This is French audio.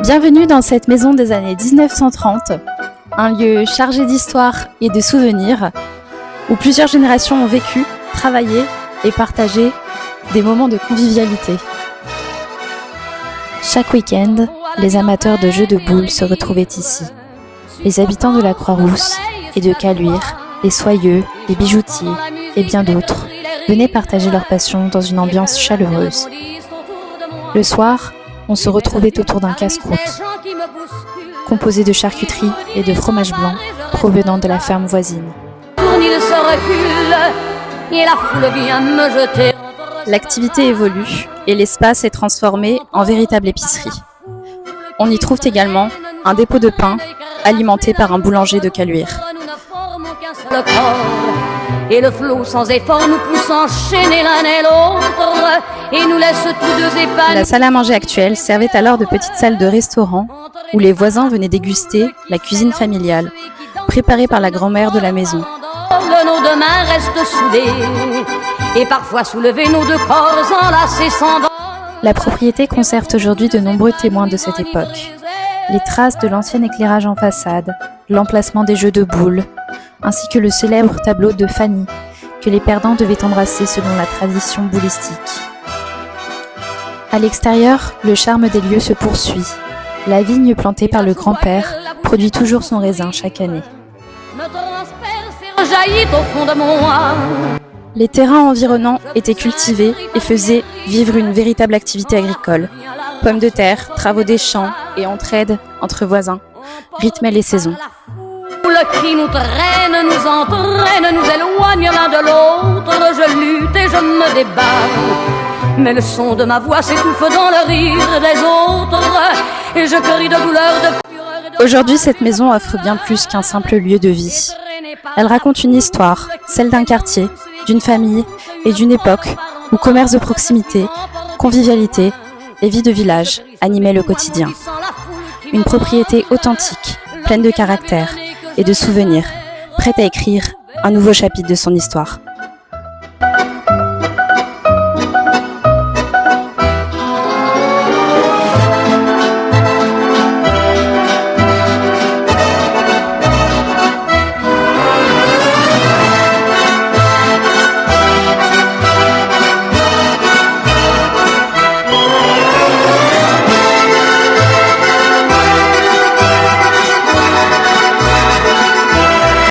Bienvenue dans cette maison des années 1930, un lieu chargé d'histoire et de souvenirs, où plusieurs générations ont vécu, travaillé et partagé des moments de convivialité. Chaque week-end, les amateurs de jeux de boules se retrouvaient ici. Les habitants de la Croix-Rousse et de Caluire, les soyeux, les bijoutiers et bien d'autres venaient partager leur passion dans une ambiance chaleureuse. Le soir, on se retrouvait autour d'un casse-croûte, composé de charcuterie et de fromage blanc provenant de la ferme voisine. L'activité évolue et l'espace est transformé en véritable épicerie. On y trouve également un dépôt de pain alimenté par un boulanger de Caluire. Et le flot sans effort nous pousse enchaîner l'un et l'autre et nous laisse tous deux épanouis. La salle à manger actuelle servait alors de petite salle de restaurant où les voisins venaient déguster la cuisine familiale, préparée par la grand-mère de la maison. Nos deux mains restent soudées et parfois soulever nos deux corps enlacés sans bord. La propriété conserve aujourd'hui de nombreux témoins de cette époque. Les traces de l'ancien éclairage en façade, l'emplacement des jeux de boules, ainsi que le célèbre tableau de Fanny, que les perdants devaient embrasser selon la tradition boulistique. À l'extérieur, le charme des lieux se poursuit. La vigne plantée par le grand-père produit toujours son raisin chaque année. Les terrains environnants étaient cultivés et faisaient vivre une véritable activité agricole. Pommes de terre, travaux des champs et entraide entre voisins rythmaient les saisons. Qui nous traîne, nous entraîne, nous éloigne l'un de l'autre. Je lutte et je me débat, mais le son de ma voix s'étouffe dans le rire des autres et je crie de douleur, de fureur. Aujourd'hui, cette maison offre bien plus qu'un simple lieu de vie. Elle raconte une histoire, celle d'un quartier, d'une famille et d'une époque où commerce de proximité, convivialité et vie de village animaient le quotidien. Une propriété authentique, pleine de caractère et de souvenirs, prête à écrire un nouveau chapitre de son histoire.